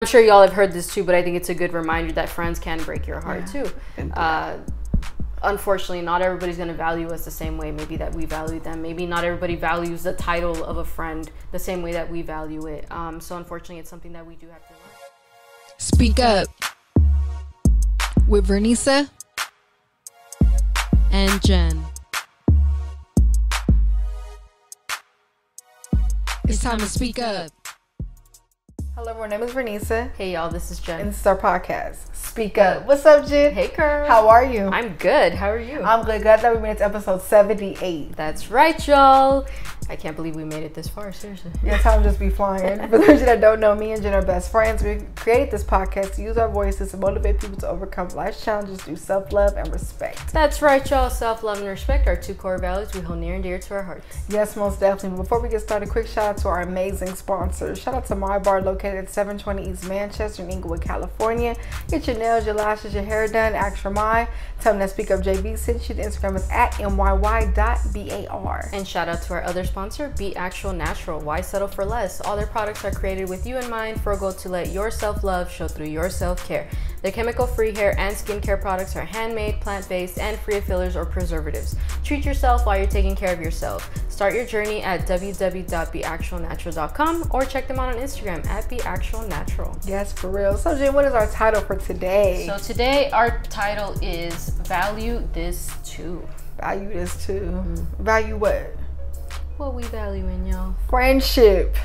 I'm sure y'all have heard this too, but I think it's a good reminder that friends can break your heart too. Unfortunately, not everybody's going to value us the same way maybe that we value them. Maybe not everybody values the title of a friend the same way that we value it. So unfortunately, it's something that we do have to learn. Speak Up with Vernisa and Jen. It's time to speak up. Hello, everyone. My name is Vernisa. Hey, y'all. This is Jen. And this is our podcast, Speak Up. What's up, Jen? Hey, Kerr. How are you? I'm good. How are you? I'm good. Glad that we made it to episode 78. That's right, y'all. I can't believe we made it this far. Seriously. Yeah, time just be flying. For those of you that don't know, me and Jen are best friends. We created this podcast to use our voices to motivate people to overcome life's challenges through self-love and respect. That's right, y'all. Self-love and respect are two core values we hold near and dear to our hearts. Yes, most definitely. But before we get started, quick shout out to our amazing sponsors. Shout out to My Bar, located at 720 East Manchester in Inglewood, California. Get your nails, your lashes, your hair done. Ask for My. Tell them that SpeakUpJV sent you. The Instagram is at myy.bar. And shout out to our other sponsor, Be Actual Natural. Why settle for less? All their products are created with you in mind for a goal to let your self-love show through your self-care. Their chemical-free hair and skincare products are handmade, plant-based, and free of fillers or preservatives. Treat yourself while you're taking care of yourself. Start your journey at www.beactualnatural.com or check them out on Instagram at beactualnatural. Yes, for real. So, Jen, what is our title for today? So today our title is Value This Too. Value this too. Value what? What we valuing, y'all? Friendship.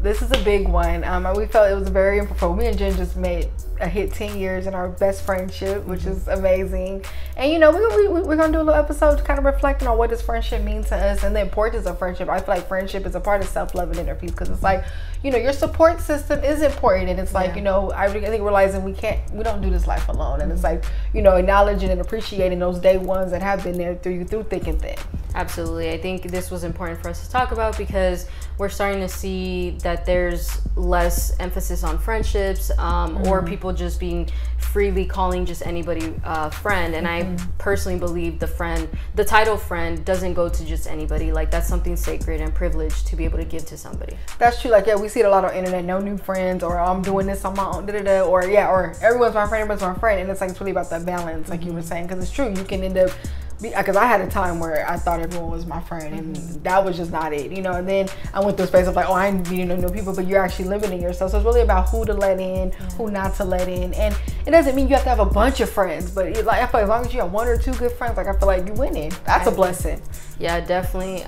This is a big one. We felt it was very important. Me and Jen just made a hit 10 years in our best friendship, which is amazing. And you know, we're gonna do a little episode kind of reflecting on what does friendship mean to us and the importance of friendship. I feel like friendship is a part of self-love and inner peace, because it's like, you know, your support system is important, and it's like, you know, I think realizing we don't do this life alone, and it's like, you know, acknowledging and appreciating those day ones that have been there through thick and thin. Absolutely. I think this was important for us to talk about because we're starting to see that there's less emphasis on friendships, or people just being freely calling just anybody friend. And I personally believe the title friend doesn't go to just anybody. Like, that's something sacred and privileged to be able to give to somebody. That's true. Like, yeah, we see it a lot on the internet, no new friends, or I'm doing this on my own, or everyone's my friend, everyone's my friend. And it's like, it's really about that balance, like you were saying, because it's true. You can end up, because I had a time where I thought everyone was my friend, and that was just not it, you know. And then I went through a space of like, oh, I ain't meeting no new people, but you're actually limiting yourself. So it's really about who to let in, who not to let in. And it doesn't mean you have to have a bunch of friends, but I feel like as long as you have one or two good friends, like, I feel like you're winning. That's a blessing. Yeah, definitely.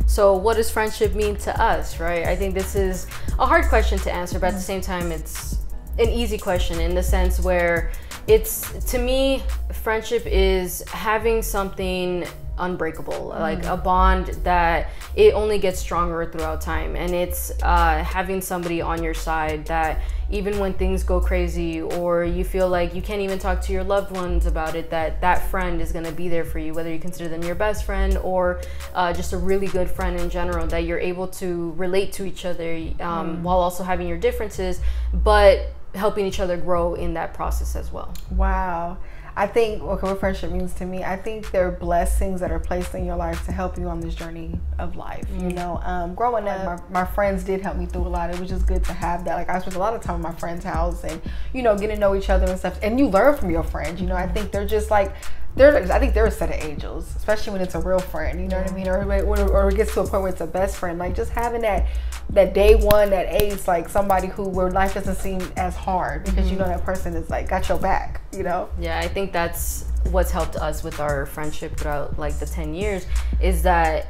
So what does friendship mean to us, right? I think this is a hard question to answer, but at the same time, it's an easy question in the sense where to me, friendship is having something unbreakable, like a bond that it only gets stronger throughout time. And it's having somebody on your side that even when things go crazy or you feel like you can't even talk to your loved ones about it, that friend is going to be there for you, whether you consider them your best friend or just a really good friend in general, that you're able to relate to each other while also having your differences, but helping each other grow in that process as well. Wow. I think, okay, what friendship means to me, I think they're blessings that are placed in your life to help you on this journey of life. You know, growing up, my friends did help me through a lot. It was just good to have that. Like, I spent a lot of time at my friend's house and, you know, getting to know each other and stuff. And you learn from your friends, you know. I think they're just like, I think they're a set of angels, especially when it's a real friend, you know what I mean? Or it gets to a point where it's a best friend. Like, just having that day one, that ace, like somebody where life doesn't seem as hard because you know that person is like got your back, you know? Yeah, I think that's what's helped us with our friendship throughout like the 10 years is that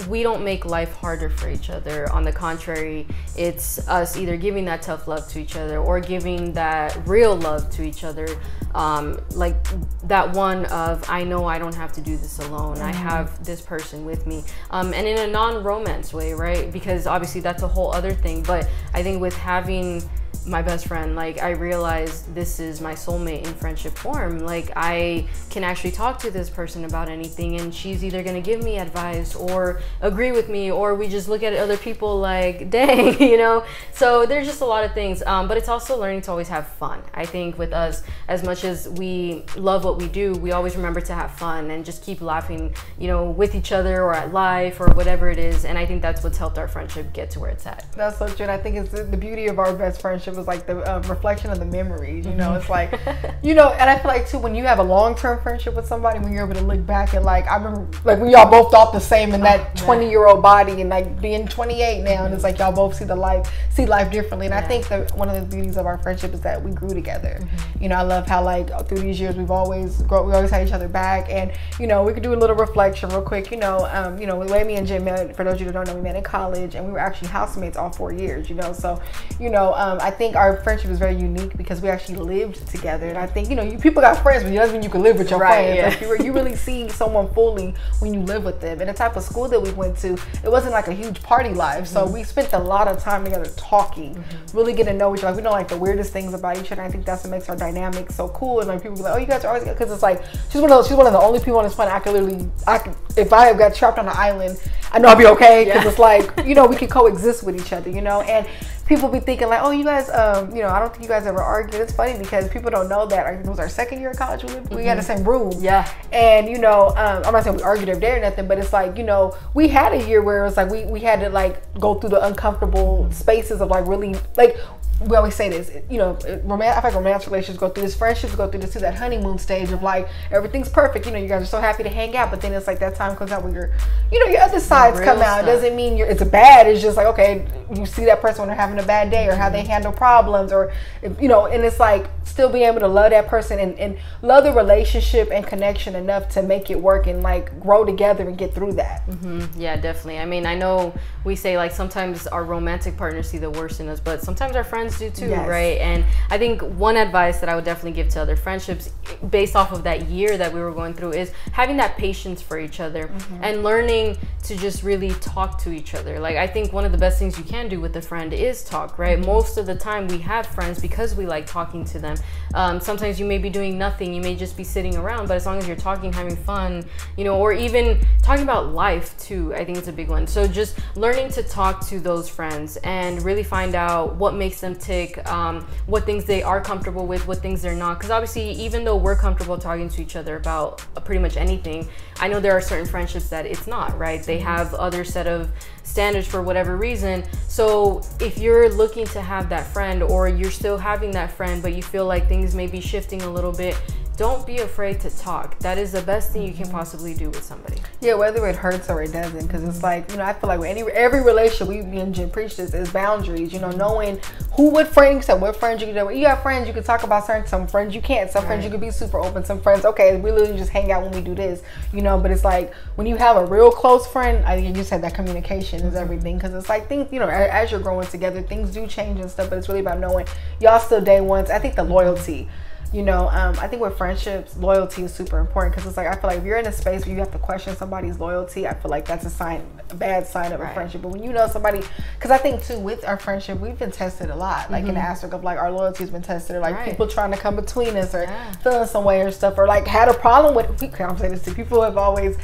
we don't make life harder for each other. On the contrary, it's us either giving that tough love to each other or giving that real love to each other. Like that one of, I know I don't have to do this alone. I have this person with me. And in a non-romance way, right? Because obviously that's a whole other thing. But I think with having my best friend, like, I realized this is my soulmate in friendship form. Like, I can actually talk to this person about anything, and she's either gonna give me advice or agree with me, or we just look at other people like, dang, you know. So there's just a lot of things, but it's also learning to always have fun. I think with us, as much as we love what we do, we always remember to have fun and just keep laughing, you know, with each other or at life or whatever it is. And I think that's what's helped our friendship get to where it's at. That's so true. And I think it's the beauty of our best friendship friendship is like the reflection of the memories. You know, it's like, you know, and I feel like too when you have a long-term friendship with somebody, when you're able to look back and like I remember like when y'all both thought the same in that 20-year-old body and like being 28 now, and it's like y'all both see life differently. And I think that one of the beauties of our friendship is that we grew together. You know, I love how like through these years we always had each other back, and you know, we could do a little reflection real quick. You know, the way me and Jim met, for those of you that don't know, we met in college, and we were actually housemates all 4 years. You know, so you know, I think our friendship is very unique because we actually lived together. And I think, you know, people got friends, but it doesn't mean you can live with your friends. Yeah. Like you really see someone fully when you live with them. And the type of school that we went to, it wasn't like a huge party life. So we spent a lot of time together talking, really getting to know each other. Like, we know like the weirdest things about each other. And I think that's what makes our dynamic so cool. And like people be like, oh, you guys are always, because it's like she's one of the only people on this planet if I have got trapped on an island, I know I'll be okay, because it's like, you know, we can coexist with each other, you know. And people be thinking like, oh, you guys, you know, I don't think you guys ever argued. It's funny because people don't know that it was our second year of college. We had the same room. Yeah. And, you know, I'm not saying we argued every day or nothing, but it's like, you know, we had a year where it was like we had to like go through the uncomfortable spaces of like really like, we always say this, you know, I feel like romantic relationships go through this, friendships go through this too, that honeymoon stage of like everything's perfect, you know, you guys are so happy to hang out, but then it's like that time comes out when your other sides come out. It doesn't mean it's bad, it's just like, okay, you see that person when they're having a bad day or how they handle problems, or you know, and it's like still being able to love that person and love the relationship and connection enough to make it work and like grow together and get through that. Yeah, definitely. I mean, I know we say like sometimes our romantic partners see the worst in us, but sometimes our friends do too, right? And I think one advice that I would definitely give to other friendships based off of that year that we were going through is having that patience for each other and learning to just really talk to each other. Like, I think one of the best things you can do with a friend is talk, right? Most of the time we have friends because we like talking to them. Sometimes you may be doing nothing, you may just be sitting around, but as long as you're talking, having fun, you know, or even talking about life too, I think it's a big one. So just learning to talk to those friends and really find out what makes them tick, what things they are comfortable with, what things they're not. Because obviously, even though we're comfortable talking to each other about pretty much anything, I know there are certain friendships that it's not, right? They have other set of standards for whatever reason. So if you're looking to have that friend, or you're still having that friend, but you feel like things may be shifting a little bit, don't be afraid to talk. That is the best thing you can possibly do with somebody. Yeah, whether it hurts or it doesn't, because it's like, you know, I feel like every relationship, me and Jim preach this, is boundaries. You know, knowing what friends you can do. You have friends you can talk about certain, some friends you can't. Some friends you can be super open. Some friends, okay, we literally just hang out when we do this. You know, but it's like when you have a real close friend, I think you said that communication is everything, because it's like things, you know, as you're growing together, things do change and stuff. But it's really about knowing y'all still day ones. I think the loyalty. You know, I think with friendships, loyalty is super important, because it's like, I feel like if you're in a space where you have to question somebody's loyalty, I feel like that's a bad sign of a friendship. But when you know somebody, because I think too with our friendship, we've been tested a lot, like in the aspect of like our loyalty has been tested, or like people trying to come between us, or feeling some way or stuff, or like had a problem with, I'm saying this to people who have always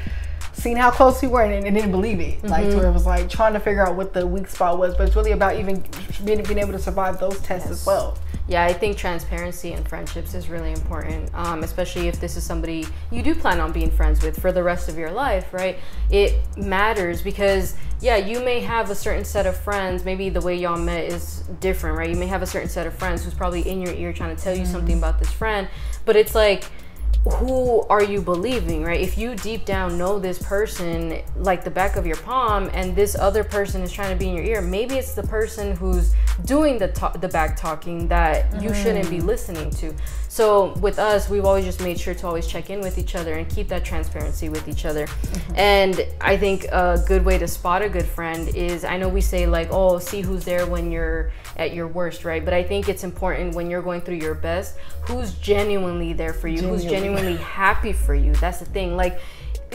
seen how close we were and didn't believe it, like to where it was like trying to figure out what the weak spot was. But it's really about even being able to survive those tests as well. Yeah, I think transparency in friendships is really important, especially if this is somebody you do plan on being friends with for the rest of your life, right? It matters because, yeah, you may have a certain set of friends, maybe the way y'all met is different, right? You may have a certain set of friends who's probably in your ear trying to tell you something about this friend, but it's like, who are you believing, right? If you deep down know this person like the back of your palm, and this other person is trying to be in your ear, maybe it's the person who's doing the back talking that you shouldn't be listening to. So with us, we've always just made sure to always check in with each other and keep that transparency with each other. And I think a good way to spot a good friend is, I know we say like, oh, see who's there when you're at your worst, right? But I think it's important when you're going through your best, who's genuinely there for you, who's genuinely happy for you. That's the thing. Like,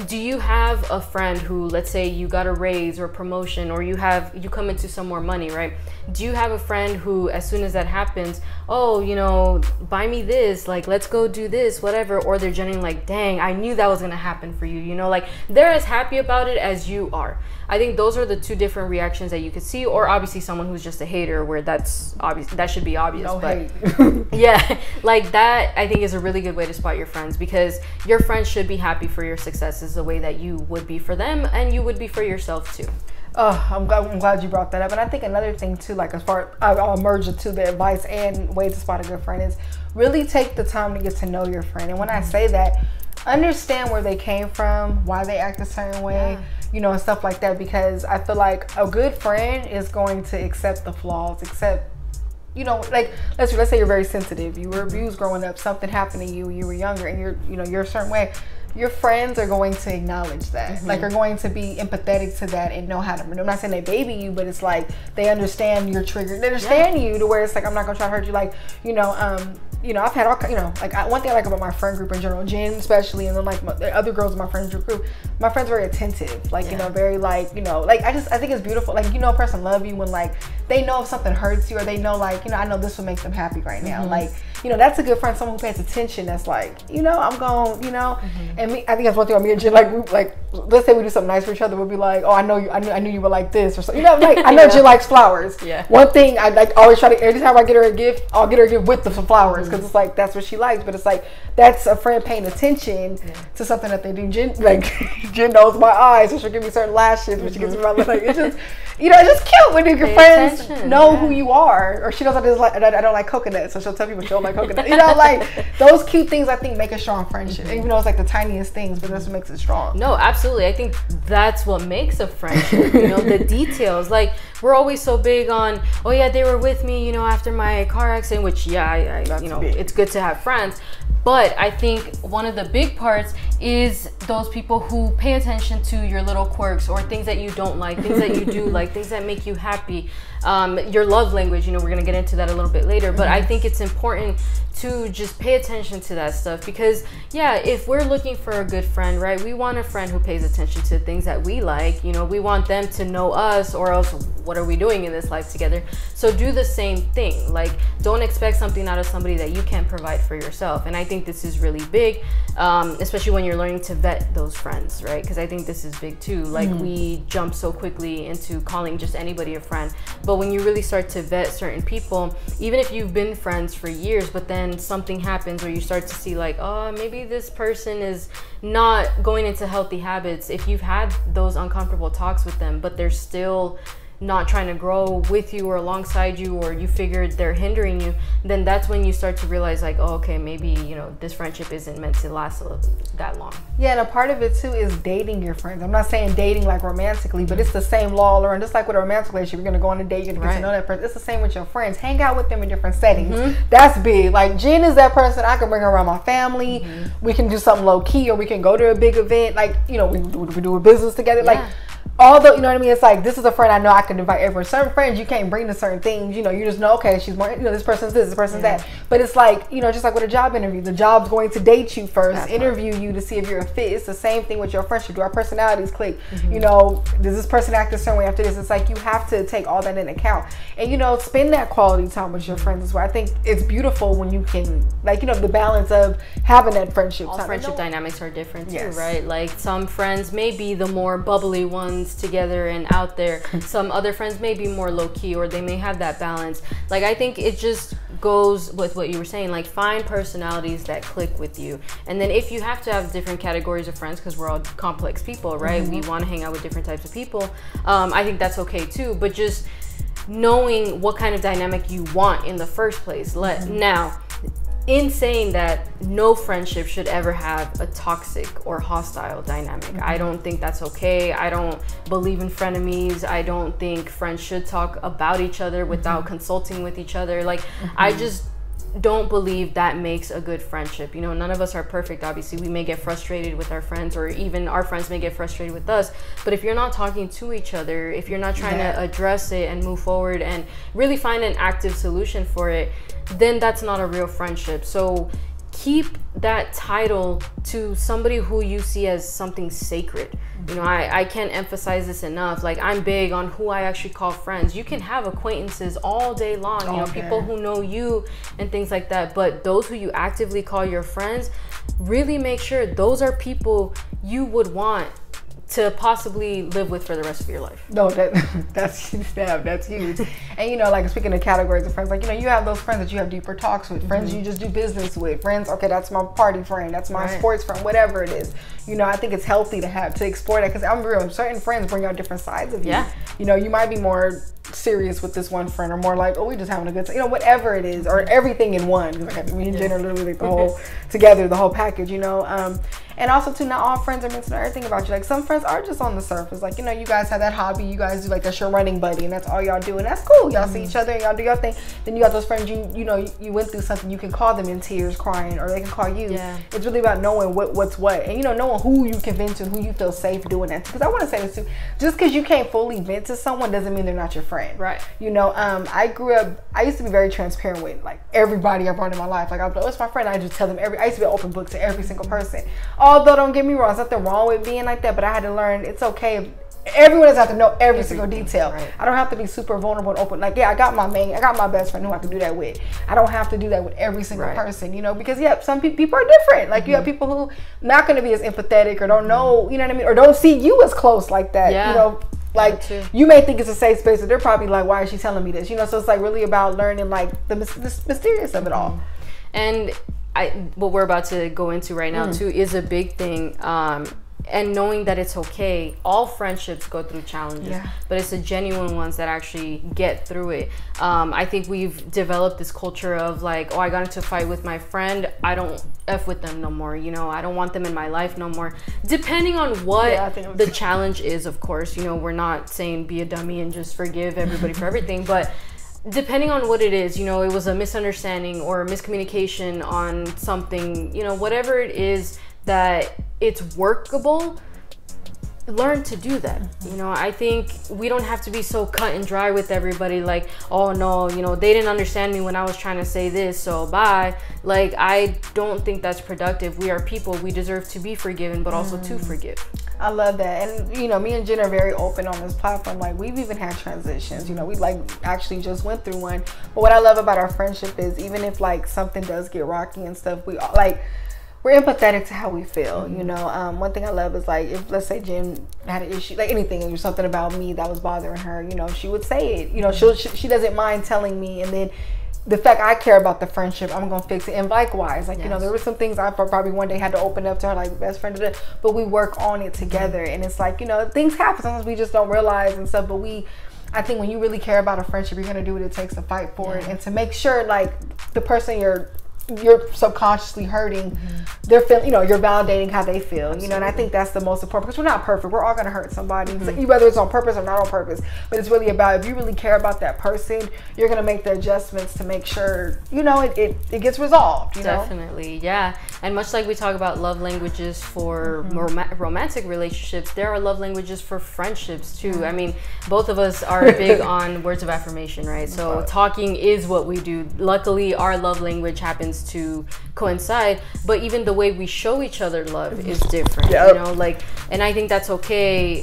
do you have a friend who, let's say you got a raise or a promotion, or you come into some more money, right? Do you have a friend who, as soon as that happens, oh, you know, buy me this, like, let's go do this, whatever, or they're genuinely like, dang, I knew that was gonna happen for you, you know, like, they're as happy about it as you are. I think those are the two different reactions that you could see, or obviously someone who's just a hater, where that's obvious, that should be obvious. No but hate. yeah, like that, I think is a really good way to spot your friends, because your friends should be happy for your successes the way that you would be for them, and you would be for yourself too. Oh, I'm glad you brought that up. And I think another thing too, like as far I'll merge it to the advice and ways to spot a good friend, is really take the time to get to know your friend. And when I say that, understand where they came from, why they act a certain way, you know, and stuff like that. Because I feel like a good friend is going to accept the flaws, accept, you know, like let's say you're very sensitive. You were abused growing up, something happened to you, you were younger, and you're a certain way. Your friends are going to acknowledge that, like are going to be empathetic to that and know how to. I'm not saying they baby you, but it's like they understand your trigger. They understand you to where it's like, I'm not gonna try to hurt you. Like, I've had all, like one thing I like about my friend group in general, Jen especially, and then like the other girls in my friend group, my friends are very attentive, like, very like, like I think it's beautiful. Like, a person love you when like they know if something hurts you, or they know like, I know this will make them happy right now. Like, that's a good friend, someone who pays attention. That's like, I'm going, and I think that's one thing on me and Jen, like let's say we do something nice for each other, we'll be like, oh, I knew you were like this, or something. Like I know Jen likes flowers. One thing I like always try to, every time I get her a gift, I'll get her a gift with some flowers, because it's like that's what she likes. But it's like that's a friend paying attention to something that they do. Jen knows my eyes, so she'll give me certain lashes when she gets me my like it's just it's just cute when your friends know who you are. Or she knows I don't like coconut, so she'll tell people she don't like coconut. Like those cute things I think make a strong friendship. Even though it's like the tiniest things, but that's what makes it strong. No, absolutely. I think that's what makes a friendship. The details. Like we're always so big on, oh yeah, they were with me, after my car accident, which it's good to have friends. But I think one of the big parts is those people who pay attention to your little quirks, or things that you don't like, things that you do like, things that make you happy. Your love language, we're going to get into that a little bit later. But I think it's important to just pay attention to that stuff, because if we're looking for a good friend, right, we want a friend who pays attention to things that we like. We want them to know us, or else what are we doing in this life together? So do the same thing. Like, don't expect something out of somebody that you can't provide for yourself. And I think this is really big, especially when you're learning to vet those friends, right? Because I think this is big too. Like we jump so quickly into calling just anybody a friend, but when you really start to vet certain people, even if you've been friends for years, but then something happens where you start to see like, oh, maybe this person is not going into healthy habits. If you've had those uncomfortable talks with them, but they're still not trying to grow with you or alongside you, or you figured they're hindering you, then that's when you start to realize like, oh, okay, maybe this friendship isn't meant to last that long. And a part of it too is dating your friends. I'm not saying dating like romantically, but it's the same law, and just like with a romantic relationship, you're gonna go on a date, you're gonna get to know that person. It's the same with your friends. Hang out with them in different settings. That's big. Like Jen is that person, I can bring her around my family. We can do something low key, or we can go to a big event, like we do a business together. Like although, you know what I mean? It's like, this is a friend I know I can invite everyone. Certain friends you can't bring to certain things. You just know, okay, she's more, this person's this person's that. But it's like, just like with a job interview, the job's going to date you first, interview you to see if you're a fit. It's the same thing with your friendship. Do our personalities click? Does this person act a certain way after this? It's like, you have to take all that into account. And, spend that quality time with your friends as well. I think it's beautiful when you can, like, the balance of having that friendship time. All friendship dynamics are different too, right? Like, some friends may be the more bubbly ones together and out there. Some other friends may be more low-key, or they may have that balance. Like, I think it just goes with what you were saying, like, find personalities that click with you. And then if you have to have different categories of friends, because we're all complex people, right? We want to hang out with different types of people. I think that's okay too, but just knowing what kind of dynamic you want in the first place. Now, in saying that, no friendship should ever have a toxic or hostile dynamic. I don't think that's okay. I don't believe in frenemies. I don't think friends should talk about each other without consulting with each other. Like, I just don't believe that makes a good friendship. None of us are perfect. Obviously, we may get frustrated with our friends, or even our friends may get frustrated with us. But if you're not talking to each other, if you're not trying to address it and move forward and really find an active solution for it, then that's not a real friendship. So keep that title to somebody who you see as something sacred. I can't emphasize this enough. Like, I'm big on who I actually call friends. You can have acquaintances all day long, people who know you and things like that. But those who you actively call your friends, really make sure those are people you would want to possibly live with for the rest of your life. No, that's huge. And you know, like speaking of categories of friends, like, you know, you have those friends that you have deeper talks with, friends you just do business with, friends, okay, that's my party friend, that's my sports friend, whatever it is. You know, I think it's healthy to explore that, because I'm real, certain friends bring out different sides of you. Yeah. You know, you might be more serious with this one friend, or more like, oh, we just having a good time, you know, whatever it is, or everything in one. Like, me and Jen are literally like the whole together, the whole package, you know. And also too, not all friends are meant to know everything about you. Like, some friends are just on the surface. Like, you know, you guys have that hobby, you guys do, like, that's your running buddy, and that's all y'all do, and that's cool. Y'all see each other and y'all do your thing. Then you got those friends, you know, you went through something, you can call them in tears, crying, or they can call you. Yeah. It's really about knowing what's what, and, you know, knowing who you can vent to and who you feel safe doing that to. Because I want to say this too, just because you can't fully vent to someone doesn't mean they're not your friend. Right. You know, I used to be very transparent with, like, everybody I brought in my life. Like, I was like, oh, it's my friend, I just tell them I used to be an open book to every single person. Although, don't get me wrong, there's nothing wrong with being like that, but I had to learn it's okay if everyone doesn't have to know every single detail. Right. I don't have to be super vulnerable and open. Like, yeah, I got my best friend who I can do that with. I don't have to do that with every single person, you know, because some people are different. Like, you have people who not going to be as empathetic, or don't know, you know what I mean, or don't see you as close like that, you know. Like, you may think it's a safe space, but they're probably like, why is she telling me this? You know, so it's like really about learning, like, the mysterious of it all. And what we're about to go into right now too is a big thing. And knowing that it's okay. All friendships go through challenges, but it's the genuine ones that actually get through it. I think we've developed this culture of like, oh, I got into a fight with my friend, I don't F with them no more. You know, I don't want them in my life no more. Depending on what the challenge is, of course. You know, we're not saying be a dummy and just forgive everybody for everything, but depending on what it is, you know, it was a misunderstanding or a miscommunication on something, you know, whatever it is that it's workable, learn to do that. You know, I think we don't have to be so cut and dry with everybody, like, oh no, you know, they didn't understand me when I was trying to say this, so bye. Like, I don't think that's productive. We are people, we deserve to be forgiven, but also to forgive. I love that. And, you know, me and Jen are very open on this platform. Like, we've even had transitions, you know, we like actually just went through one. But what I love about our friendship is, even if like something does get rocky and stuff, we're empathetic to how we feel, you know. One thing I love is, like, if, let's say, Jen had an issue, like anything, or something about me that was bothering her, you know, she would say it. You know, she doesn't mind telling me, and then the fact I care about the friendship, I'm gonna fix it. And likewise, like, you know, there were some things I probably one day had to open up to her, like best friend, but we work on it together. And it's like, you know, things happen. Sometimes we just don't realize and stuff, but I think when you really care about a friendship, you're gonna do what it takes to fight for it, and to make sure, like, the person you're subconsciously hurting, they're feeling, you know, you're validating how they feel. Absolutely. You know, and I think that's the most important, because we're not perfect. We're all going to hurt somebody, so whether it's on purpose or not on purpose. But it's really about, if you really care about that person, you're going to make the adjustments to make sure, you know, it gets resolved. You Definitely, know? Yeah. And much like we talk about love languages for romantic relationships, there are love languages for friendships too. I mean, both of us are big on words of affirmation, right? So talking is what we do. Luckily, our love language happens to coincide, but even the way we show each other love is different. You know, like, and I think that's okay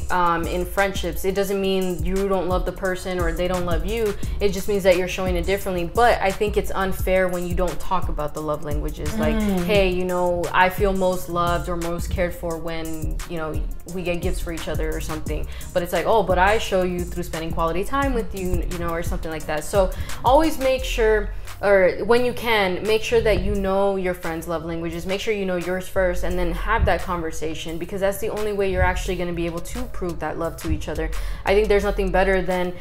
in friendships. It doesn't mean you don't love the person or they don't love you. It just means that you're showing it differently. But I think it's unfair when you don't talk about the love languages. Like, hey, you know, I feel most loved or most cared for when, you know, we get gifts for each other or something. But it's like, oh, but I show you through spending quality time with you, you know, or something like that. So always make sure, or when you can, make sure that you know your friends' love languages. Make sure you know yours first, and then have that conversation, because that's the only way you're actually going to be able to prove that love to each other. I think there's nothing better than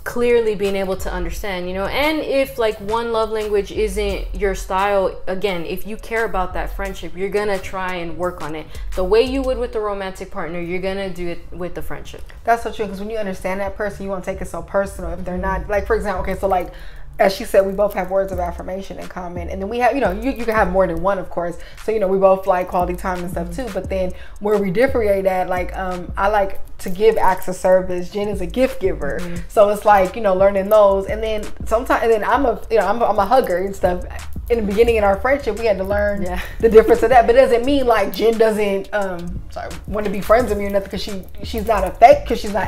clearly being able to understand, you know. And if like one love language isn't your style, again, if you care about that friendship, you're gonna try and work on it the way you would with the romantic partner. You're gonna do it with the friendship. That's so true, because when you understand that person, you won't take it so personal if they're not, like, for example, okay, so like, as she said, we both have words of affirmation in common, and then we have, you know, you can have more than one, of course. So, you know, we both like quality time and stuff too. But then where we differentiate at, like, I like to give acts of service. Jen is a gift giver, so it's like, you know, learning those. And then sometimes, and then I'm a hugger and stuff. In the beginning in our friendship, we had to learn the difference of that. But it doesn't mean like Jen doesn't want to be friends with me or nothing, because she's not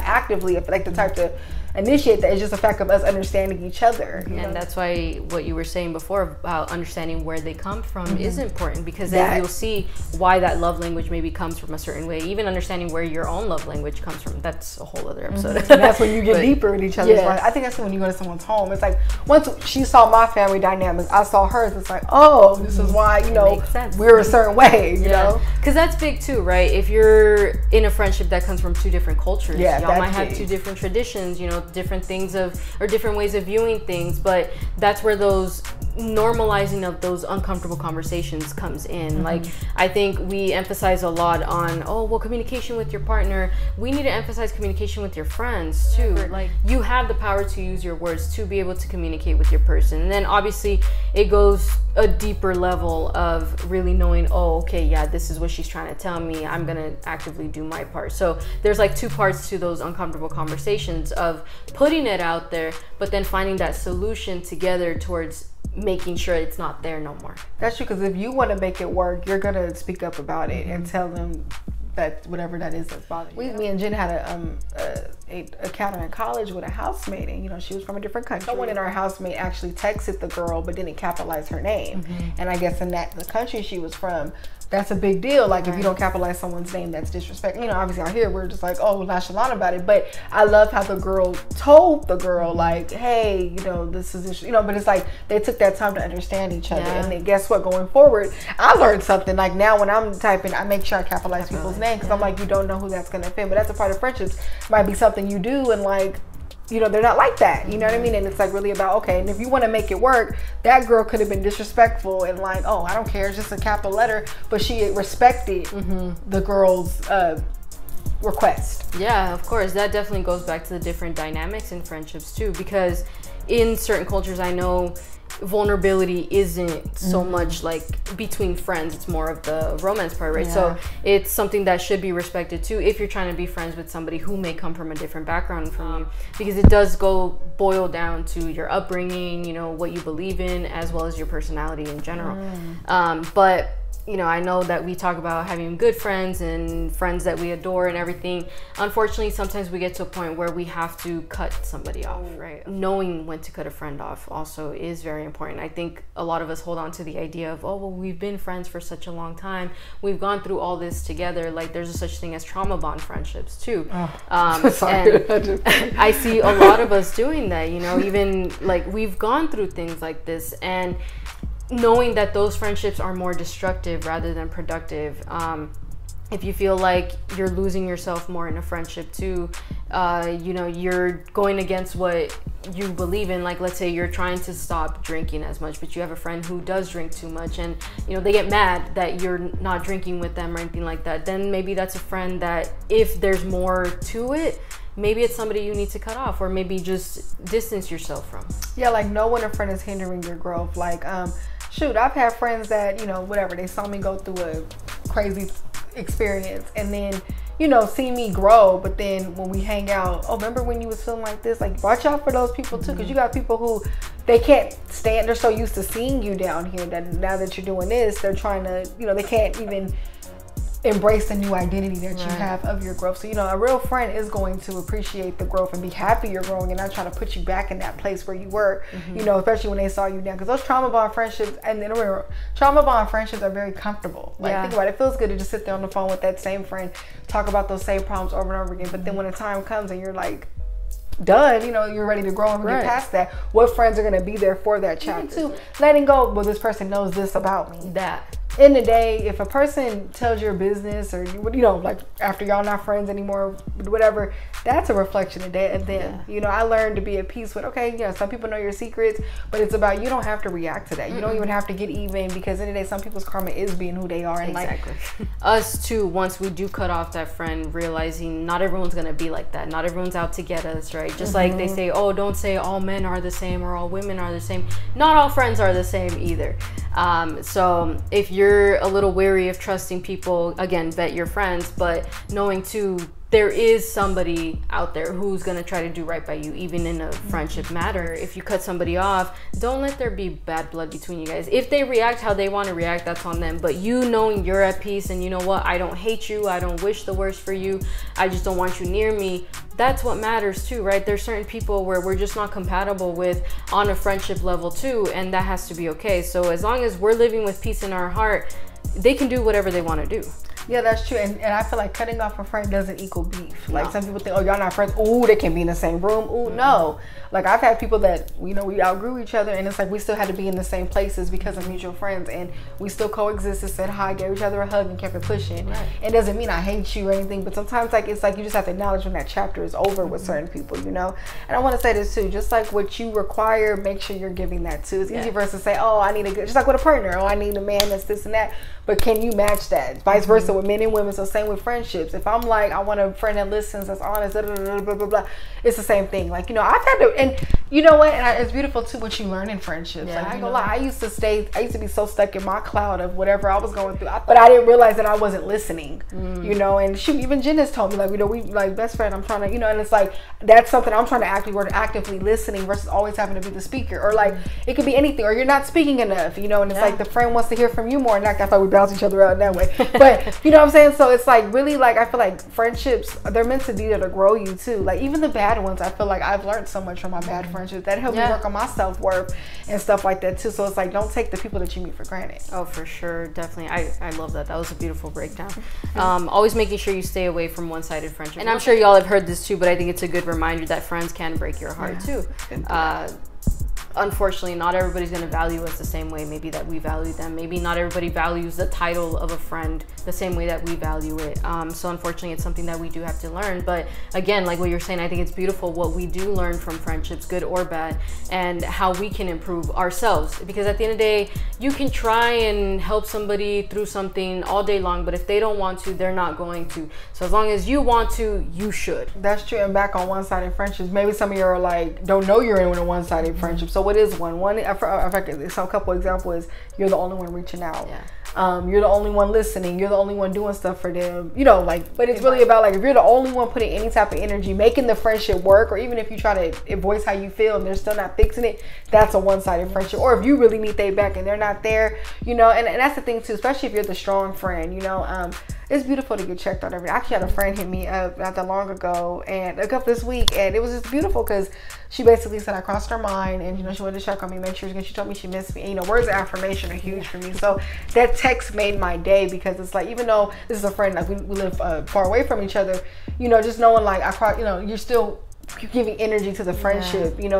actively like the type to initiate that. It's just a fact of us understanding each other. And that's why what you were saying before about understanding where they come from is important, because then you'll see why that love language maybe comes from a certain way. Even understanding where your own love language comes from, that's a whole other episode. And that's when you get deeper in each other's life. I think that's when you go to someone's home. It's like once she saw my family dynamics, I saw hers. It's like, oh, this is why, we're a certain way, you know? Because that's big too, right? If you're in a friendship that comes from two different cultures, y'all might have two different traditions, different things or different ways of viewing things, but that's where those normalizing of those uncomfortable conversations comes in. Like, I think we emphasize a lot on, communication with your partner. We need to emphasize communication with your friends too. Like, you have the power to use your words to be able to communicate with your person. And then obviously it goes a deeper level of really knowing, this is what she's trying to tell me. I'm gonna actively do my part. So there's like two parts to those uncomfortable conversations of putting it out there, but then finding that solution together towards making sure it's not there no more. That's true, because if you want to make it work, you're gonna speak up about it and tell them that whatever that is that's bothering you. Me and Jen had a encounter in college with a housemate, and she was from a different country. Someone in our housemate actually texted the girl but didn't capitalize her name, and I guess in the country she was from, that's a big deal. Like, if you don't capitalize someone's name, that's disrespectful. Obviously out here we're just like, nonchalant about it. But I love how the girl told the girl, like, hey, this is, but it's like they took that time to understand each other. And then guess what? Going forward, I learned something. Like, now when I'm typing, I make sure I capitalize people's names, because I'm like, you don't know who that's gonna offend. But that's a part of friendships. Might be something you do, and like, they're not like that, you know what I mean? And it's like really about, okay, and if you want to make it work, that girl could have been disrespectful and like, I don't care, it's just a capital letter, but she respected the girl's request. Yeah, of course. That definitely goes back to the different dynamics in friendships too, because in certain cultures, I know vulnerability isn't so much like between friends, it's more of the romance part, right? So it's something that should be respected too if you're trying to be friends with somebody who may come from a different background from you, because it does boil down to your upbringing, what you believe in, as well as your personality in general. But I know that we talk about having good friends and friends that we adore and everything. Unfortunately, sometimes we get to a point where we have to cut somebody off, right? Knowing when to cut a friend off also is very important. I think a lot of us hold on to the idea of, we've been friends for such a long time. We've gone through all this together. Like, there's a such thing as trauma bond friendships too. And I see a lot of us doing that, even like we've gone through things like this, and knowing that those friendships are more destructive rather than productive. If you feel like you're losing yourself more in a friendship too, you're going against what you believe in. Like, let's say you're trying to stop drinking as much, but you have a friend who does drink too much, and they get mad that you're not drinking with them or anything like that. Then maybe that's a friend that, if there's more to it, maybe it's somebody you need to cut off, or maybe just distance yourself from. Yeah, like, know when a friend is hindering your growth. Like, I've had friends that, they saw me go through a crazy experience and then, see me grow. But then when we hang out, remember when you was feeling like this? Like, watch out for those people too, because you got people who, they can't stand, they're so used to seeing you down here that now that you're doing this, they're trying to, they can't even embrace the new identity that you have of your growth. So, a real friend is going to appreciate the growth and be happy you're growing, and not try to put you back in that place where you were, especially when they saw you down. Because those trauma bond friendships, and then trauma bond friendships are very comfortable. Like, think about it. It feels good to just sit there on the phone with that same friend, talk about those same problems over and over again. But then when the time comes and you're like, done, you're ready to grow and get past that, what friends are going to be there for that chapter? Too, letting go, well, this person knows this about me. That in the day, if a person tells your business, or like after y'all not friends anymore, whatever, that's a reflection of them. I learned to be at peace with, some people know your secrets, but it's about, you don't have to react to that. You don't even have to get even, because in the day, some people's karma is being who they are. And us too, once we do cut off that friend, realizing not everyone's gonna be like that. Not everyone's out to get us, right? Just like they say, don't say all men are the same or all women are the same. Not all friends are the same either. So if you're a little wary of trusting people, again, vet your friends, but knowing too, there is somebody out there who's going to try to do right by you, even in a friendship matter. If you cut somebody off, don't let there be bad blood between you guys. If they react how they want to react, that's on them. But you knowing you're at peace, and you know what, I don't hate you, I don't wish the worst for you, I just don't want you near me, that's what matters too, right? There's certain people where we're just not compatible with on a friendship level too, and that has to be okay. So as long as we're living with peace in our heart, they can do whatever they want to do. Yeah, that's true. And I feel like cutting off a friend doesn't equal beef. Like some people think, oh, y'all not friends. Oh, they can be in the same room. Oh, no. Like I've had people that, you know, we outgrew each other, and it's like we still had to be in the same places because of mutual friends, and we still coexisted, said hi, gave each other a hug, and kept it pushing. Right. It doesn't mean I hate you or anything, but sometimes like it's like you just have to acknowledge when that chapter is over with certain people, you know. And I want to say this too, just like what you require, make sure you're giving that too. It's easy for us to say, oh, I need a good, just like with a partner, oh, I need a man that's this and that. But can you match that? Vice versa with men and women. So same with friendships. If I'm like, I want a friend that listens, that's honest, blah, blah, blah, blah, blah, it's the same thing. Like, you know, I've had to, and you know what? And it's beautiful too what you learn in friendships. Like, I ain't gonna lie, I used to be so stuck in my cloud of whatever I was going through. But I didn't realize that I wasn't listening, you know, and shoot, even Jen has told me, like, you know, we like best friend, I'm trying to, you know, and it's like, that's something I'm trying to actively listening versus always having to be the speaker. Or like, it could be anything, or you're not speaking enough, you know, and it's like the friend wants to hear from you more, and I thought we bounce each other out that way. But you know what I'm saying? So it's like really like, I feel like friendships, they're meant to be there to grow you too. Like even the bad ones, I feel like I've learned so much from my bad friendships that helped me work on my self-worth and stuff like that too. So it's like, don't take the people that you meet for granted. Oh, for sure. Definitely. I love that. That was a beautiful breakdown. Always making sure you stay away from one-sided friendship. And I'm sure y'all have heard this too, but I think it's a good reminder that friends can break your heart too. Unfortunately, not everybody's going to value us the same way maybe that we value them. Maybe not everybody values the title of a friend the same way that we value it. So unfortunately, it's something that we do have to learn. But again, like what you're saying, I think it's beautiful what we do learn from friendships, good or bad, and how we can improve ourselves. Because at the end of the day, you can try and help somebody through something all day long, but if they don't want to, they're not going to. So as long as you want to, you should. That's true. And back on one-sided friendships, maybe some of you are like, don't know you're in a one-sided friendship. So what is one? Some couple examples is you're the only one reaching out. You're the only one listening. You're the only one doing stuff for them. You know, like, but it's really about like if you're the only one putting any type of energy, making the friendship work, or even if you try to voice how you feel and they're still not fixing it, that's a one-sided friendship. Or if you really need their back and they're not there, you know, and that's the thing too, especially if you're the strong friend, you know, it's beautiful to get checked on every day. I actually had a friend hit me up not that long ago and a couple this week, and it was just beautiful because she basically said I crossed her mind, and you know, she wanted to check on me, make sure she told me she missed me. And, you know, words of affirmation are huge for me. So that text made my day, because it's like, even though this is a friend, like we live far away from each other, you know, just knowing like you know, you're still giving energy to the friendship, you know,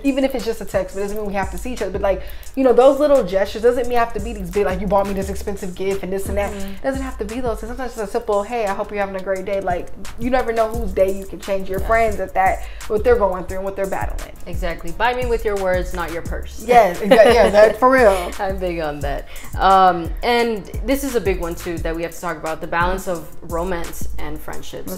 even if it's just a text, but it doesn't mean we have to see each other. But like, you know, those little gestures doesn't mean have to be these big, like you bought me this expensive gift and this and that. It doesn't have to be those. And sometimes it's a simple, hey, I hope you're having a great day. Like, you never know whose day you can change. Your friends at that, what they're going through and what they're battling. Exactly. Buy me with your words, not your purse. Yes, exactly. Yeah, that's for real. I'm big on that. And this is a big one too that we have to talk about, the balance of romance and friendships.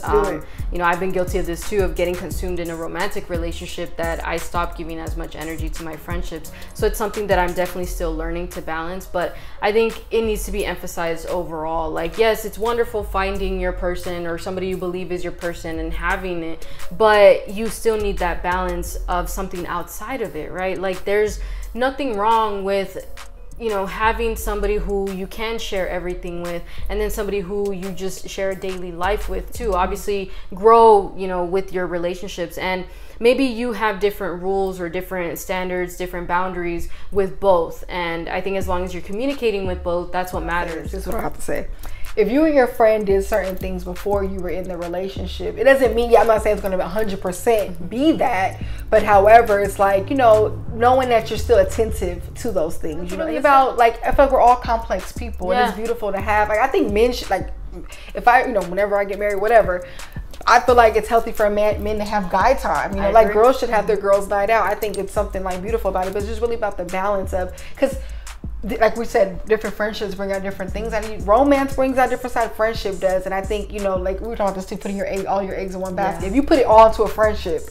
You know, I've been guilty of this too, of getting consumed in a romantic relationship that I stopped giving as much energy to my friendships. So it's something that I'm definitely still learning to balance, but I think it needs to be emphasized overall. Like, yes, it's wonderful finding your person or somebody you believe is your person and having it, but you still need that balance of something outside of it, right? Like, there's nothing wrong with, you know, having somebody who you can share everything with, and then somebody who you just share a daily life with too. Obviously grow, you know, with your relationships, and maybe you have different rules or different standards, different boundaries with both. And I think as long as you're communicating with both, that's what matters. This is what I have to say. If you and your friend did certain things before you were in the relationship, it doesn't mean, I'm not saying it's going to be 100% be that, but however, it's like, you know, knowing that you're still attentive to those things. You know, about like, I feel like we're all complex people, and it's beautiful to have. Like, I think men should, like, if I, you know, whenever I get married, whatever, I feel like it's healthy for men to have guy time. You know, like girls should have their girls' night out. I think it's something like beautiful about it, but it's just really about the balance of, because like we said, different friendships bring out different things. I mean, romance brings out different side, friendship does. And I think, you know, like we were talking about this too, putting all your eggs in one basket. If you put it all into a friendship,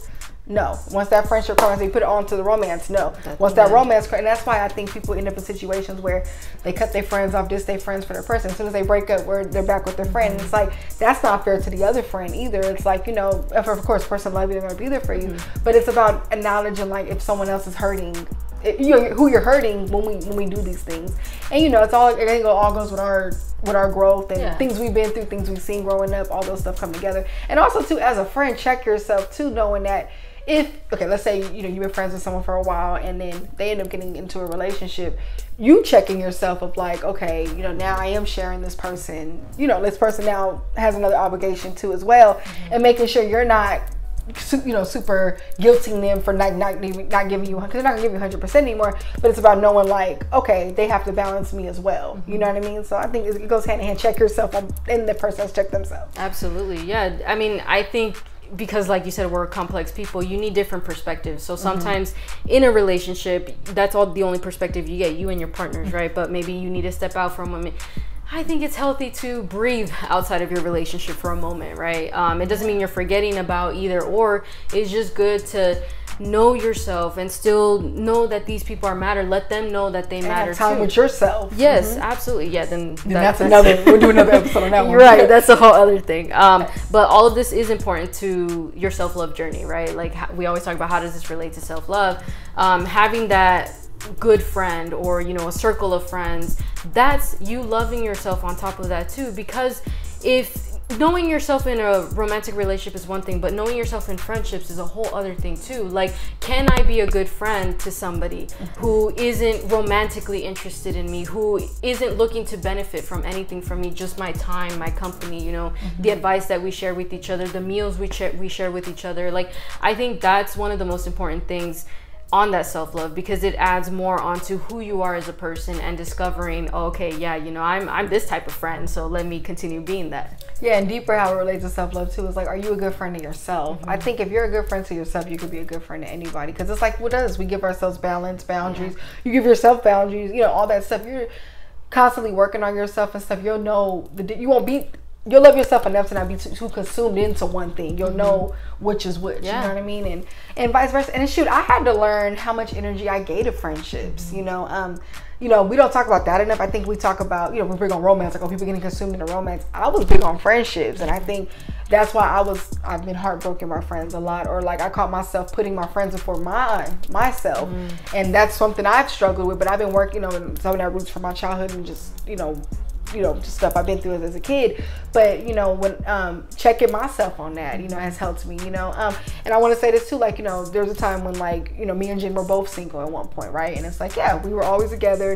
no. Once that friendship comes, you put it on to the romance, no. Once that romance, and that's why I think people end up in situations where they cut their friends off, just stay friends for their person. As soon as they break up, they're back with their friend. And it's like, that's not fair to the other friend either. It's like, you know, if of course, person love you, they're gonna be there for you. But it's about acknowledging, like, if someone else is hurting, who you're hurting when we do these things. And you know, I think it all goes with our growth and things we've been through, things we've seen growing up, all those stuff come together. And also too, as a friend, check yourself too, knowing that let's say, you know, you've been friends with someone for a while and then they end up getting into a relationship, you checking yourself of like, okay, you know, now I am sharing this person, you know, this person now has another obligation too as well, and making sure you're not, you know, super guilting them for not giving you, because they're not gonna give you 100% anymore, but it's about knowing like, okay, they have to balance me as well. You know what I mean? So I think it goes hand in hand. Check yourself and the person has checked themselves. Absolutely. Yeah. I mean, I think because like you said, we're complex people, you need different perspectives. So sometimes in a relationship, that's all the only perspective you get, you and your partners, right? But maybe you need to step out for a moment. I think it's healthy to breathe outside of your relationship for a moment, right? It doesn't mean you're forgetting about either or. It's just good to know yourself and still know that these people are matter. Let them know that they matter too. Time with yourself. Yes, absolutely. Yeah, then that's another. We'll do another episode on that one. Right, that's a whole other thing. But all of this is important to your self-love journey, right? Like we always talk about, how does this relate to self-love? Having that good friend, or you know, a circle of friends, that's you loving yourself on top of that too. Because if knowing yourself in a romantic relationship is one thing, but knowing yourself in friendships is a whole other thing too. Like, can I be a good friend to somebody who isn't romantically interested in me, who isn't looking to benefit from anything from me, just my time, my company, you know, the advice that we share with each other, the meals we share with each other. Like, I think that's one of the most important things on that self-love, because it adds more onto who you are as a person and discovering, oh, okay, yeah, you know, I'm this type of friend, so let me continue being that. Yeah, and deeper how it relates to self-love too is like, are you a good friend to yourself? I think if you're a good friend to yourself, you could be a good friend to anybody, because it's like, what does we give ourselves balance, boundaries, you give yourself boundaries, you know, all that stuff. You're constantly working on yourself and stuff. You'll know you'll love yourself enough to not be too consumed into one thing. You'll know which is which. You know what I mean? And vice versa. And shoot, I had to learn how much energy I gave to friendships. You know, we don't talk about that enough. I think we talk about, you know, we're big on romance, like, oh, people getting consumed in a romance. I was big on friendships, and I think that's why I've been heartbroken by friends a lot, or like I caught myself putting my friends before myself, and that's something I've struggled with. But I've been working on some of that roots from my childhood and just just stuff I've been through as a kid. But you know, when checking myself on that, you know, has helped me, you know. And I want to say this too, like, you know, there was a time when, like, you know, me and Jen were both single at one point, right? And it's like, yeah, we were always together,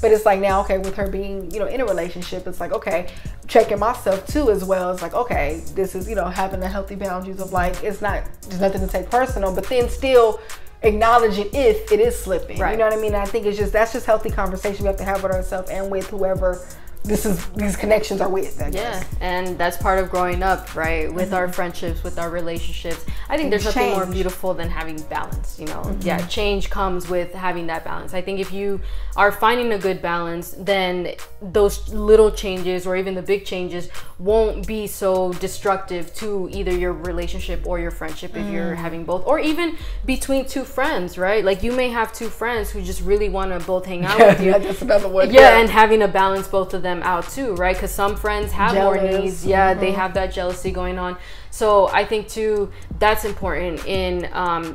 but it's like now, okay, with her being, you know, in a relationship, it's like, okay, checking myself too as well. It's like, okay, this is, you know, having the healthy boundaries of like, there's nothing to take personal, but then still acknowledge it if it is slipping, right? You know what I mean? And I think that's just healthy conversation we have to have with ourselves and with whoever these connections are with, I guess. Yeah, and that's part of growing up, right? With our friendships, with our relationships. I think there's nothing more beautiful than having balance, you know. Yeah, change comes with having that balance. I think if you are finding a good balance, then those little changes or even the big changes won't be so destructive to either your relationship or your friendship if you're having both, or even between two friends, right? Like, you may have two friends who just really want to both hang out with you. That's another one. Yeah, and having a balance both of them out too, right? Because some friends have more needs. Yeah, they have that jealousy going on. So I think too, that's important in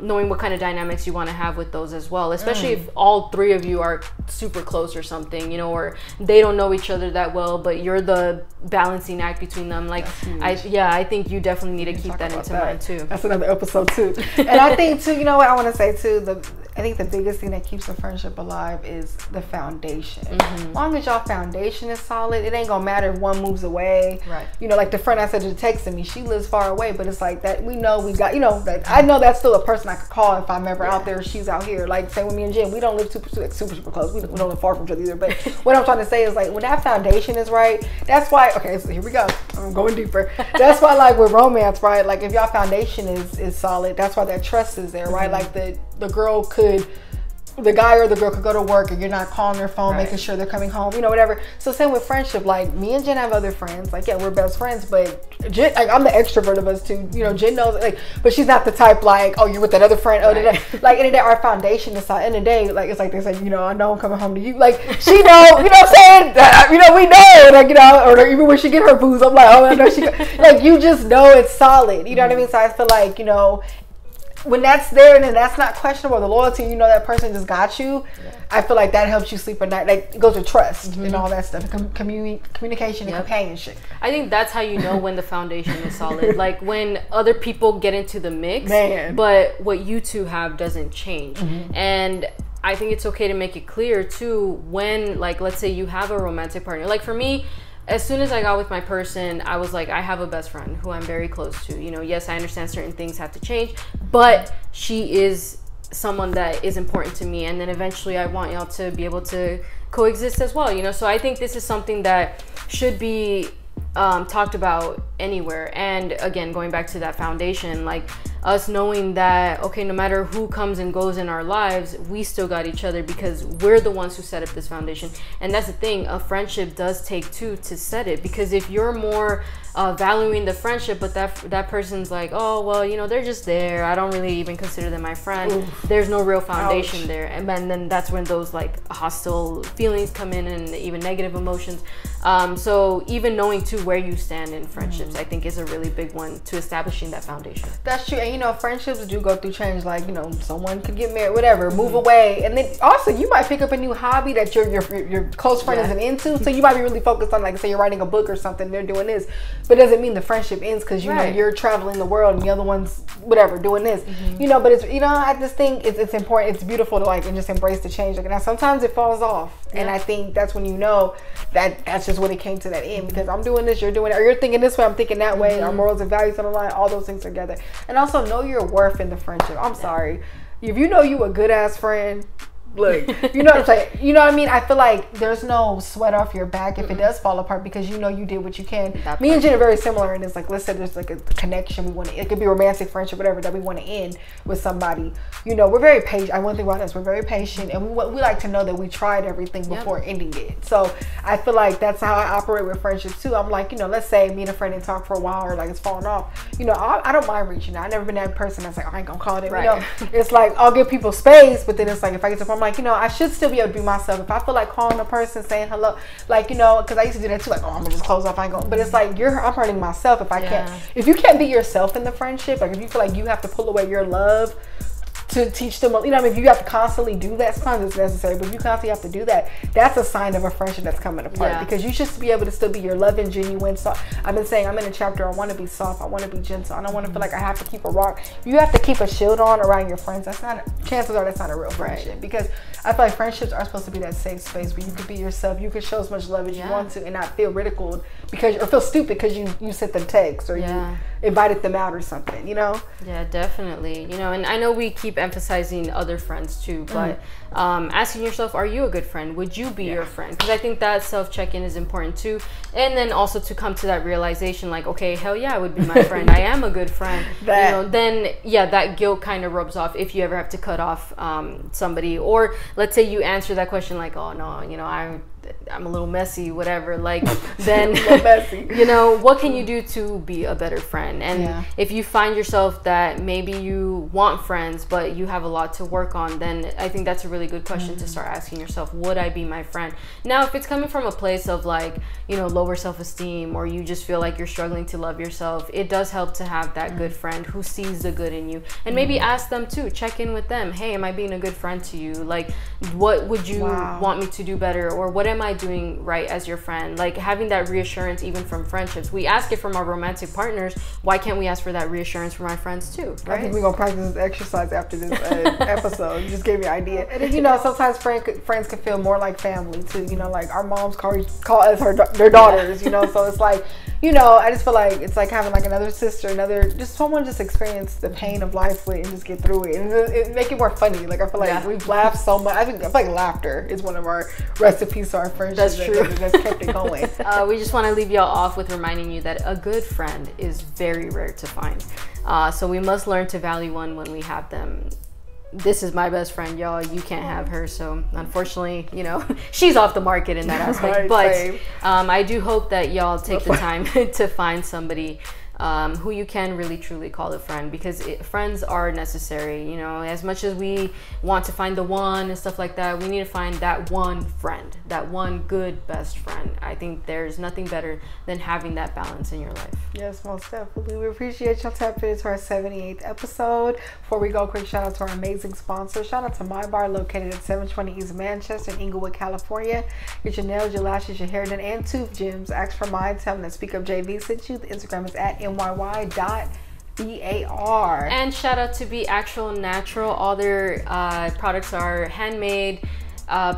knowing what kind of dynamics you want to have with those as well, especially if all three of you are super close or something, you know, or they don't know each other that well, but you're the balancing act between them. Like, I think you definitely need to keep that into mind too. That's another episode too. And I think too, you know what I want to say too, I think the biggest thing that keeps a friendship alive is the foundation. As long as y'all foundation is solid, it ain't gonna matter if one moves away. Right. You know, like the friend I said that texted me, she lives far away, but it's like that we know we got, you know, that I know that's still a person I could call if I'm ever out there, she's out here. Like, same with me and Jen, we don't live super close. We don't live far from each other either. But what I'm trying to say is, like, when that foundation is right, that's why, okay, so here we go. I'm going deeper. That's why, like, with romance, right? Like, if y'all foundation is solid, that's why that trust is there, right? Like the guy or the girl could go to work and you're not calling their phone, making sure they're coming home, you know, whatever. So same with friendship. Like, me and Jen have other friends. Like, yeah, we're best friends, but Jen, like, I'm the extrovert of us too. You know, Jen knows, like, but she's not the type like, oh, you're with that other friend. Like, in the day, our foundation is solid. In the day, like, it's like they say, you know, I know I'm coming home to you. Like, she know, you know what I'm saying? You know, we know, like, you know, or even when she get her booze, I'm like, oh, I know she, like, you just know it's solid. You know what I mean? So I feel like, you know, when that's there and then that's not questionable, the loyalty, you know that person just got you. I feel like that helps you sleep at night. Like it goes with trust and all that stuff, communication and companionship. I think that's how you know when the foundation is solid. Like when other people get into the mix, but what you two have doesn't change. And I think it's okay to make it clear too when, like, let's say you have a romantic partner. Like for me, as soon as I got with my person, I was like, I have a best friend who I'm very close to. You know, yes, I understand certain things have to change, but she is someone that is important to me. And then eventually I want y'all to be able to coexist as well, you know? So I think this is something that should be talked about anywhere. And again, going back to that foundation, like us knowing that, okay, no matter who comes and goes in our lives, we still got each other because we're the ones who set up this foundation. And that's the thing, a friendship does take two to set it, because if you're more valuing the friendship, but that person's like, oh, well, you know, they're just there, I don't really even consider them my friend, there's no real foundation there. And then that's when those like hostile feelings come in and even negative emotions. So even knowing too where you stand in friendships, I think is a really big one to establishing that foundation. That's true. And you know, friendships do go through change. Like, you know, someone could get married, whatever, move away, and then also you might pick up a new hobby that your close friend isn't into. So you might be really focused on, like, say you're writing a book or something, they're doing this, but it doesn't mean the friendship ends because you know you're traveling the world and the other one's whatever doing this. You know, but it's, you know, I just think it's important. It's beautiful to like and just embrace the change. Like, now sometimes it falls off, and I think that's when you know that that's just when it came to that end, because I'm doing this, you're doing it, or you're thinking this way, I'm thinking that way, our morals and values on the line, all those things together. And also know your worth in the friendship. I'm sorry, if you know you a good ass friend, look, you know what I'm saying? You know what I mean? I feel like there's no sweat off your back if it does fall apart, because you know you did what you can. Me and Jen are very similar, and it's like, let's say there's like a connection we want to, it could be romantic, friendship, whatever, that we want to end with somebody. You know, we're very patient. One thing about us, we're very patient, and we like to know that we tried everything before ending it. So I feel like that's how I operate with friendships too. I'm like, you know, let's say me and a friend didn't talk for a while, or like it's falling off. You know, I don't mind reaching out. I've never been that person that's like, I ain't gonna call it. You know, it's like I'll give people space, but then it's like if I get to, I'm like, you know, I should still be able to be myself. If I feel like calling a person, saying hello, like, you know, because I used to do that too, like, oh, I'm gonna just close off, I ain't going. But it's like I'm hurting myself if I can't. If you can't be yourself in the friendship, like if you feel like you have to pull away your love to teach them, you know, I mean, if you have to constantly do that, sometimes it's necessary, but if you constantly have to do that, that's a sign of a friendship that's coming apart, because you should be able to still be your loving, genuine, soft. I've been saying, I'm in a chapter, I want to be soft, I want to be gentle, I don't want to feel like I have to keep a rock. You have to keep a shield on around your friends. That's not, chances are that's not a real friendship, because I feel like friendships are supposed to be that safe space where you can be yourself, you can show as much love as you want to, and not feel ridiculed because, or feel stupid because you sent them texts, or you invited them out or something, you know? Yeah, definitely. You know, and I know we keep emphasizing other friends too, but asking yourself, are you a good friend? Would you be your friend? Because I think that self-check-in is important too. And then also to come to that realization, like, okay, hell yeah, I would be my friend. I am a good friend. You know, then that guilt kind of rubs off if you ever have to cut off somebody. Or let's say you answer that question like, oh no, you know, I'm a little messy, whatever, like, then you know, what can you do to be a better friend? And if you find yourself that maybe you want friends but you have a lot to work on, then I think that's a really good question to start asking yourself, would I be my friend? Now, if it's coming from a place of like, you know, lower self-esteem, or you just feel like you're struggling to love yourself, it does help to have that good friend who sees the good in you, and maybe ask them too, check in with them, hey, am I being a good friend to you? Like, what would you want me to do better, or what am I doing right as your friend? Like, having that reassurance even from friendships. We ask it from our romantic partners, why can't we ask for that reassurance from our friends too, right? I think we're gonna practice this exercise after this episode. You just gave me an idea. And then, you know, sometimes friends can feel more like family too, you know, like our moms call us their daughters, you know, so it's like, you know, I just feel like it's like having like another sister, just someone just experience the pain of life with and just get through it, and it make it more funny. Like, I feel like we've laughed so much. I feel like laughter is one of our recipes to our friendship. That's true. That's kept it going. We just want to leave y'all off with reminding you that a good friend is very rare to find. So we must learn to value one when we have them. This is my best friend, y'all. You can't have her, so unfortunately, you know, she's off the market in that aspect. But I do hope that y'all take the time to find somebody who you can really truly call a friend, because friends are necessary. You know, as much as we want to find the one and stuff like that, we need to find that one friend, that one good best friend. I think there's nothing better than having that balance in your life. Yes, most definitely. We appreciate y'all tapping into our 78th episode. Before we go, quick shout out to our amazing sponsor. Shout out to My Bar, located at 720 East Manchester in Inglewood, California. Get your nails, your lashes, your hair done, and tooth gems. Ask for mine. Tell them that SpeakUpJV sent you. The Instagram is at MYY.BAR. And shout out to Be Actual Natural. All their products are handmade,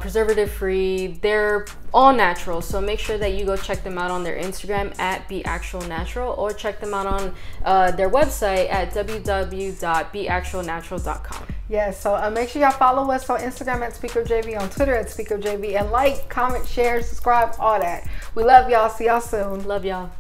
preservative free. They're all natural, so make sure that you go check them out on their Instagram at Be Actual Natural, or check them out on their website at www.beactualnatural.com. Yes, so make sure y'all follow us on Instagram at SpeakUpJV, on Twitter at SpeakUpJV, and like, comment, share, subscribe, all that. We love y'all. See y'all soon. Love y'all.